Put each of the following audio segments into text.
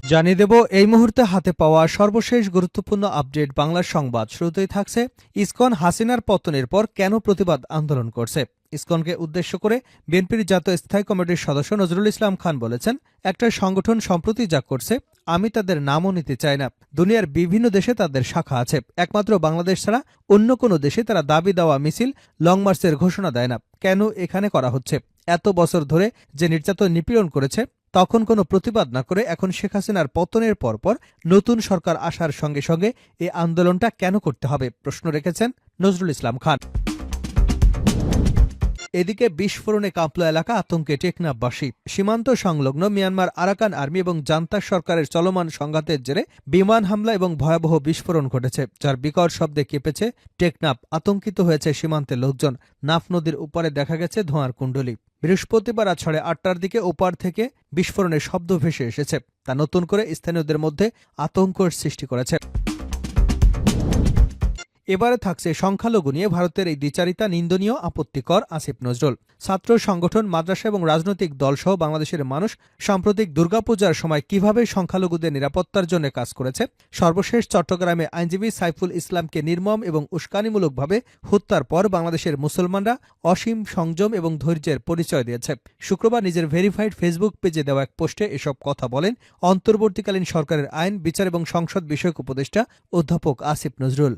জানিয়ে দেব এই মুহূর্তে হাতে পাওয়া সর্বশেষ গুরুত্বপূর্ণ আপডেট বাংলা সংবাদ। শুরুতেই থাকছে ইসকন হাসিনার পতনের পর কেন প্রতিবাদ আন্দোলন করছে। ইসকনকে উদ্দেশ্য করে বিএনপির জাতীয় স্থায়ী কমিটির সদস্য নজরুল ইসলাম খান বলেছেন, একটা সংগঠন সম্প্রতি যা করছে আমি তাদের নামও নিতে চাই না। দুনিয়ার বিভিন্ন দেশে তাদের শাখা আছে, একমাত্র বাংলাদেশ ছাড়া অন্য কোনো দেশে তারা দাবি দেওয়া মিছিল, লং মার্চের ঘোষণা দেয় না। কেন এখানে করা হচ্ছে? এত বছর ধরে যে নির্যাতন নিপীড়ন করেছে তখন কোনো প্রতিবাদ না করে এখন শেখ হাসিনার পতনের পরপর নতুন সরকার আসার সঙ্গে সঙ্গে এই আন্দোলনটা কেন করতে হবে, প্রশ্ন রেখেছেন নজরুল ইসলাম খান। এদিকে বিস্ফোরণে কাঁপল এলাকা, আতঙ্কে টেকনাফবাসী। সীমান্ত সংলগ্ন মিয়ানমার আরাকান আর্মি এবং জান্তা সরকারের চলমান সংঘাতের জেরে বিমান হামলা এবং ভয়াবহ বিস্ফোরণ ঘটেছে, যার বিকট শব্দে কেঁপেছে টেকনাফ। আতঙ্কিত হয়েছে সীমান্তের লোকজন। নাফ নদীর উপরে দেখা গেছে ধোঁয়ার কুণ্ডলী। বৃহস্পতিবার রাত 8:30টার দিকে ওপার থেকে বিস্ফোরণের শব্দ ভেসে এসেছে, তা নতুন করে স্থানীয়দের মধ্যে আতঙ্কের সৃষ্টি করেছে। এবারে থাকছে সংখ্যালঘু নিয়ে ভারতের এই দ্বিচারিতা নিন্দনীয়, আপত্তিকর। আসিফ নজরুল। ছাত্র সংগঠন, মাদ্রাসা এবং রাজনৈতিক দলসহ বাংলাদেশের মানুষ সাম্প্রতিক দুর্গাপূজার সময় কিভাবে সংখ্যালঘুদের নিরাপত্তার জন্য কাজ করেছে, সর্বশেষ চট্টগ্রামে আইনজীবী সাইফুল ইসলামকে নির্মম এবং উস্কানিমূলকভাবে হত্যার পর বাংলাদেশের মুসলমানরা অসীম সংযম এবং ধৈর্যের পরিচয় দিয়েছে। শুক্রবার নিজের ভেরিফাইড ফেসবুক পেজে দেওয়া এক পোস্টে এসব কথা বলেন অন্তর্বর্তীকালীন সরকারের আইন, বিচার এবং সংসদ বিষয়ক উপদেষ্টা অধ্যাপক আসিফ নজরুল।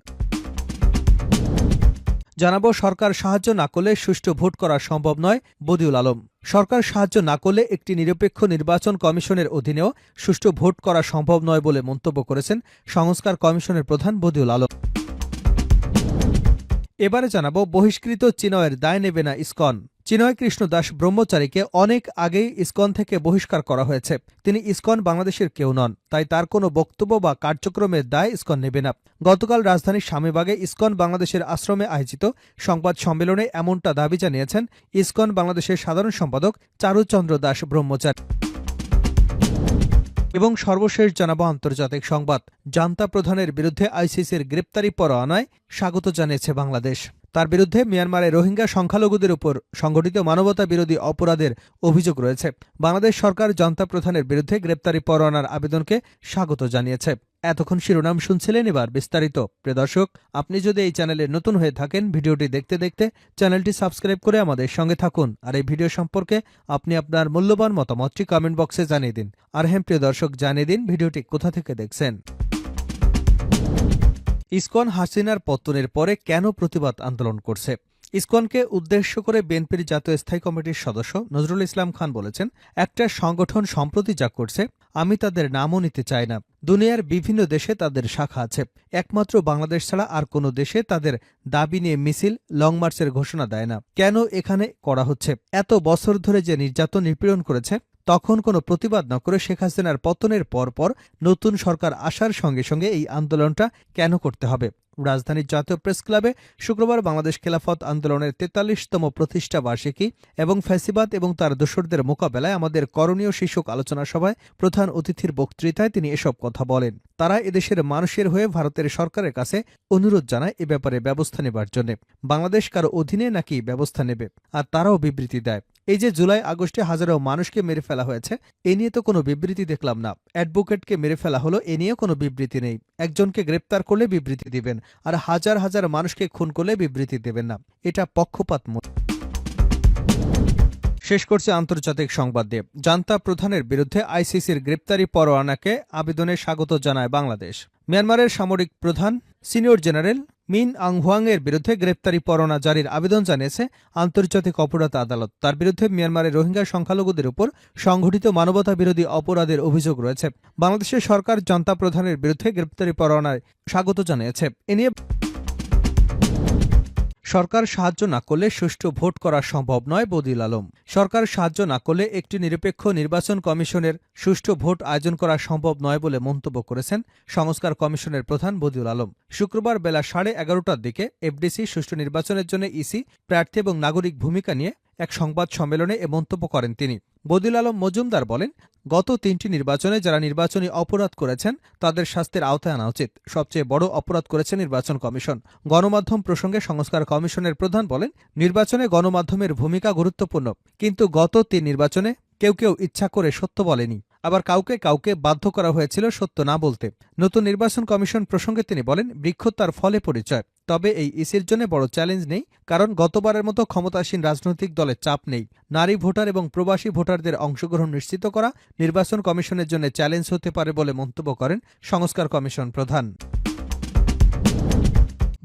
জানাবো, সরকার সাহায্য না করলে সুষ্ঠু ভোট করা সম্ভব নয়, বদিউল আলম। সরকার সাহায্য না করলে একটি নিরপেক্ষ নির্বাচন কমিশনের অধীনেও সুষ্ঠু ভোট করা সম্ভব নয় বলে মন্তব্য করেছেন সংস্কার কমিশনের প্রধান বদিউল আলম। এবারে জানাবো, বহিষ্কৃত চিনয়ের দায় নেবে না ইসকন। চিনয় কৃষ্ণ দাস ব্রহ্মচারীকে অনেক আগেই ইসকন থেকে বহিষ্কার করা হয়েছে। তিনি ইসকন বাংলাদেশের কেউ নন, তাই তার কোনো বক্তব্য বা কার্যক্রমের দায় ইসকন নেবে না। গতকাল রাজধানীর স্বামীবাগে ইসকন বাংলাদেশের আশ্রমে আয়োজিত সংবাদ সম্মেলনে এমনটা দাবি জানিয়েছেন ইসকন বাংলাদেশের সাধারণ সম্পাদক চারুচন্দ্র দাস ব্রহ্মচারী। এবং সর্বশেষ জানাবো আন্তর্জাতিক সংবাদ। জান্তা প্রধানের বিরুদ্ধে আইসিসির গ্রেপ্তারি পরোয়ানায় স্বাগত জানিয়েছে বাংলাদেশ। তার বিরুদ্ধে মিয়ানমারে রোহিঙ্গা সংখ্যালঘুদের উপর সংঘটিত মানবতা বিরোধী অপরাধের অভিযোগ রয়েছে। বাংলাদেশ সরকার জান্তা প্রধানের বিরুদ্ধে গ্রেপ্তারি পরোয়ানার আবেদনকে স্বাগত জানিয়েছে। এতক্ষণ শিরোনাম শুনছিলেন, এবার বিস্তারিত। প্রিয় দর্শক, আপনি যদি এই চ্যানেলে নতুন হয়ে থাকেন, ভিডিওটি দেখতে দেখতে চ্যানেলটি সাবস্ক্রাইব করে আমাদের সঙ্গে থাকুন। আর এই ভিডিও সম্পর্কে আপনি আপনার মূল্যবান মতামতটি কমেন্ট বক্সে জানিয়ে দিন। আর হ্যাঁ প্রিয় দর্শক, জানিয়ে দিন ভিডিওটি কোথা থেকে দেখছেন। ইসকন হাসিনার পতনের পরে কেন প্রতিবাদ আন্দোলন করছে? ইসকনকে উদ্দেশ্য করে বিএনপির জাতীয় স্থায়ী কমিটির সদস্য নজরুল ইসলাম খান বলেছেন, একটা সংগঠন সম্প্রতি যা করছে আমি তাদের নামও নিতে চাই না। দুনিয়ার বিভিন্ন দেশে তাদের শাখা আছে, একমাত্র বাংলাদেশ ছাড়া আর কোনো দেশে তাদের দাবি নিয়ে মিছিল, লং মার্চের ঘোষণা দেয় না। কেন এখানে করা হচ্ছে? এত বছর ধরে যে নির্যাতন নিপীড়ন করেছে তখন কোনো প্রতিবাদ না করে শেখ হাসিনার পতনের পরপর নতুন সরকার আসার সঙ্গে সঙ্গে এই আন্দোলনটা কেন করতে হবে? রাজধানীর জাতীয় প্রেস ক্লাবে শুক্রবার বাংলাদেশ খেলাফত আন্দোলনের ৪৩তম প্রতিষ্ঠা বার্ষিকী এবং ফ্যাসিবাদ এবং তার দোসরদের মোকাবেলায় আমাদের করণীয় শীর্ষক আলোচনা সভায় প্রধান অতিথির বক্তৃতায় তিনি এসব কথা বলেন। তারা এদেশের মানুষের হয়ে ভারতের সরকারের কাছে অনুরোধ জানায় এ ব্যাপারে ব্যবস্থা নেবার জন্য। বাংলাদেশ কারো অধীনে নাকি ব্যবস্থা নেবে, আর তারাও বিবৃতি দেয়। এই যে জুলাই আগস্টে হাজারো মানুষকে মেরে ফেলা হয়েছে, এ নিয়ে তো কোনো বিবৃতি দেখলাম না। অ্যাডভোকেটকে মেরে ফেলা হলো, এ নিয়ে কোনো বিবৃতি নেই। একজনকে গ্রেপ্তার করলে বিবৃতি দিবেন, আর হাজার হাজার মানুষকে খুন করলে বিবৃতি দেবেন না। এটা পক্ষপাত। শেষ করছে আন্তর্জাতিক সংবাদ দিয়ে। জান্তা প্রধানের বিরুদ্ধে আইসিসির গ্রেপ্তারি পরোয়ানাকে আবেদনে স্বাগত জানায় বাংলাদেশ। মিয়ানমারের সামরিক প্রধান সিনিয়র জেনারেল মিন আং হুয়াংয়ের বিরুদ্ধে গ্রেপ্তারি পরোয়ানা জারির আবেদন জানিয়েছে আন্তর্জাতিক অপরাধ আদালত। তার বিরুদ্ধে মিয়ানমারের রোহিঙ্গা সংখ্যালঘুদের উপর সংঘটিত মানবতা বিরোধী অপরাধের অভিযোগ রয়েছে। বাংলাদেশের সরকার জান্তা প্রধানের বিরুদ্ধে গ্রেপ্তারি পরোয়ানায় স্বাগত জানিয়েছে। এ নিয়ে সরকার সাহায্য না করলে সুষ্ঠু ভোট করা সম্ভব নয়, বদিউল আলম। সরকার সাহায্য না করলে একটি নিরপেক্ষ নির্বাচন কমিশনের সুষ্ঠু ভোট আয়োজন করা সম্ভব নয় বলে মন্তব্য করেছেন সংস্কার কমিশনের প্রধান বদিউল আলম। শুক্রবার বেলা 11:30টার দিকে এফডিসি সুষ্ঠু নির্বাচনের জন্য ইসি, প্রার্থী এবং নাগরিক ভূমিকা নিয়ে এক সংবাদ সম্মেলনে এ মন্তব্য করেন তিনি। বদিউল আলম মজুমদার বলেন, গত 3টি নির্বাচনে যারা নির্বাচনী অপরাধ করেছেন তাদের শাস্তির আওতায় আনা উচিত। সবচেয়ে বড় অপরাধ করেছে নির্বাচন কমিশন। গণমাধ্যম প্রসঙ্গে সংস্কার কমিশনের প্রধান বলেন, নির্বাচনে গণমাধ্যমের ভূমিকা গুরুত্বপূর্ণ, কিন্তু গত 3 নির্বাচনে কেউ ইচ্ছা করে সত্য বলেনি। আবার কাউকে কাউকে বাধ্য করা হয়েছিল সত্য না বলতে। নতুন নির্বাচন কমিশন প্রসঙ্গে তিনি বলেন, বৃক্ষ তার ফলে পরিচয়। তবে এই ইসির জন্য বড় চ্যালেঞ্জ নেই, কারণ গতবারের মতো ক্ষমতাসীন রাজনৈতিক দলের চাপ নেই। নারী ভোটার এবং প্রবাসী ভোটারদের অংশগ্রহণ নিশ্চিত করা নির্বাচন কমিশনের জন্য চ্যালেঞ্জ হতে পারে বলে মন্তব্য করেন সংস্কার কমিশন প্রধান।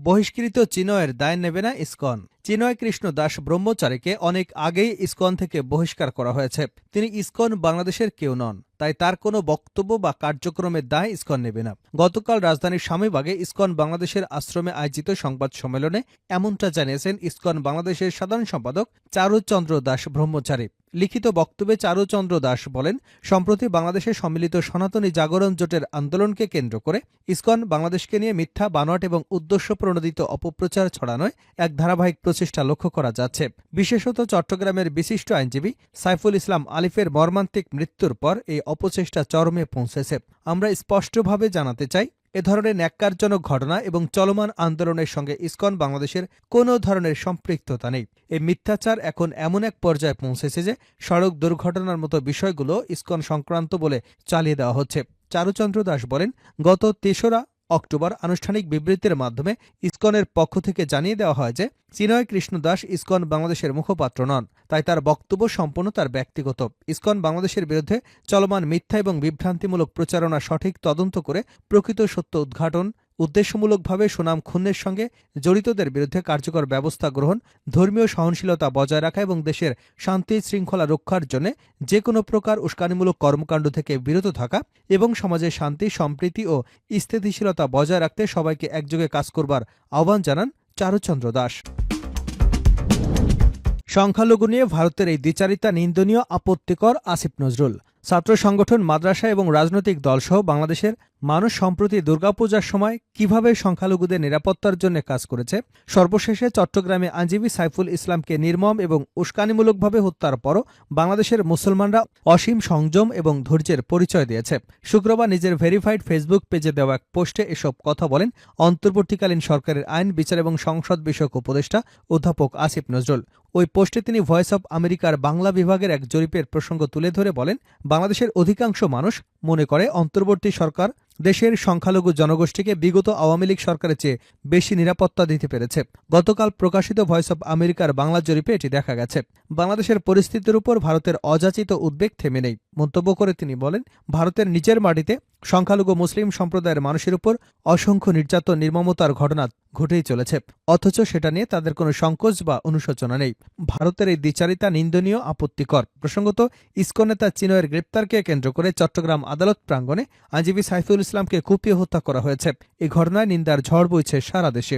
বহিষ্কৃত চিনয়ের দায় নেবে না ইসকন। চিনয় কৃষ্ণ দাস ব্রহ্মচারীকে অনেক আগেই ইসকন থেকে বহিষ্কার করা হয়েছে। তিনি ইসকন বাংলাদেশের কেউ নন, তাই তার কোনো বক্তব্য বা কার্যক্রমের দায় ইসকন নেবে না। গতকাল রাজধানীর স্বামীবাগে ইসকন বাংলাদেশের আশ্রমে আয়োজিত সংবাদ সম্মেলনে এমনটা জানিয়েছেন ইসকন বাংলাদেশের সাধারণ সম্পাদক চারুচন্দ্র দাস ব্রহ্মচারী। লিখিত বক্তব্যে চারুচন্দ্র দাস বলেন, সম্প্রতি বাংলাদেশে সম্মিলিত সনাতনী জাগরণ জোটের আন্দোলনকে কেন্দ্র করে ইসকন বাংলাদেশকে নিয়ে মিথ্যা, বানোয়াট এবং উদ্দেশ্যপ্রণোদিত অপপ্রচার ছড়ানোয় এক ধারাবাহিক প্রচেষ্টা লক্ষ্য করা যাচ্ছে। বিশেষত চট্টগ্রামের বিশিষ্ট আইনজীবী সাইফুল ইসলাম আলিফের মর্মান্তিক মৃত্যুর পর এই অপচেষ্টা চরমে পৌঁছেছে। আমরা স্পষ্টভাবে জানাতে চাই, এ ধরনের ন্যাক্কারজনক ঘটনা এবং চলমান আন্দোলনের সঙ্গে ইসকন বাংলাদেশের কোনো ধরনের সম্পৃক্ততা নেই। এই মিথ্যাচার এখন এমন এক পর্যায়ে পৌঁছেছে যে সড়ক দুর্ঘটনার মতো বিষয়গুলো ইসকন সংক্রান্ত বলে চালিয়ে দেওয়া হচ্ছে। চারুচন্দ্র দাস বলেন, গত ৩রা অক্টোবর আনুষ্ঠানিক বিবৃতির মাধ্যমে ইসকনের পক্ষ থেকে জানিয়ে দেওয়া হয় যে চিনয় কৃষ্ণ দাস ইসকন বাংলাদেশের মুখপাত্র নন, তাই তার বক্তব্য সম্পূর্ণ তার ব্যক্তিগত। ইসকন বাংলাদেশের বিরুদ্ধে চলমান মিথ্যা এবং বিভ্রান্তিমূলক প্রচারণা সঠিক তদন্ত করে প্রকৃত সত্য উদ্ঘাটন, উদ্দেশ্যমূলকভাবে সুনাম ক্ষুণ্ণের সঙ্গে জড়িতদের বিরুদ্ধে কার্যকর ব্যবস্থা গ্রহণ, ধর্মীয় সহনশীলতা বজায় রাখা এবং দেশের শান্তি শৃঙ্খলা রক্ষার জন্য যে কোনো প্রকার উস্কানিমূলক কর্মকাণ্ড থেকে বিরত থাকা এবং সমাজে শান্তি, সম্প্রীতি ও স্থিতিশীলতা বজায় রাখতে সবাইকে একযোগে কাজ করবার আহ্বান জানান চারুচন্দ্র দাস। সংখ্যালঘু নিয়ে ভারতের এই দ্বিচারিতা নিন্দনীয়, আপত্তিকর। আসিফ নজরুল। ছাত্র সংগঠন, মাদ্রাসা এবং রাজনৈতিক দলসহ বাংলাদেশের মানুষ সম্প্রতি দুর্গাপূজার সময় কিভাবে সংখ্যালঘুদের নিরাপত্তার জন্য কাজ করেছে, সর্বশেষে চট্টগ্রামে আইনজীবী সাইফুল ইসলামকে নির্মম এবং উস্কানিমূলকভাবে হত্যার পরও বাংলাদেশের মুসলমানরা অসীম সংযম এবং ধৈর্যের পরিচয় দিয়েছে। শুক্রবার নিজের ভেরিফাইড ফেসবুক পেজে দেওয়া এক পোস্টে এসব কথা বলেন অন্তর্বর্তীকালীন সরকারের আইন, বিচার এবং সংসদ বিষয়ক উপদেষ্টা অধ্যাপক আসিফ নজরুল। ওই পোস্টে তিনি ভয়েস অব আমেরিকার বাংলা বিভাগের এক জরিপের প্রসঙ্গ তুলে ধরে বলেন, বাংলাদেশের অধিকাংশ মানুষ মনে করে অন্তর্বর্তী সরকার দেশের সংখ্যালঘু জনগোষ্ঠীকে বিগত আওয়ামী লীগ সরকারের চেয়ে বেশি নিরাপত্তা দিতে পেরেছে। গতকাল প্রকাশিত ভয়েস অব আমেরিকার বাংলা জরিপে এটি দেখা গেছে। বাংলাদেশের পরিস্থিতির উপর ভারতের অযাচিত উদ্বেগ থেমে নেই। মন্তব্য করে তিনি বলেন, ভারতের নিচের মাটিতে সংখ্যালঘু মুসলিম সম্প্রদায়ের মানুষের উপর অসংখ্য নির্যাতন, নির্মমতার ঘটনা ঘটেই চলেছে, অথচ সেটা নিয়ে তাদের কোনো সংকোচ বা অনুশোচনা নেই। ভারতের এই দ্বিচারিতা নিন্দনীয়, আপত্তিকর। প্রসঙ্গত, ইসকন নেতা চিনয়ের গ্রেপ্তারকে কেন্দ্র করে চট্টগ্রাম আদালত প্রাঙ্গণে আইনজীবী সাইফুল ইসলামকে কুপিয়ে হত্যা করা হয়েছে। এই ঘটনায় নিন্দার ঝড় বইছে সারা দেশে।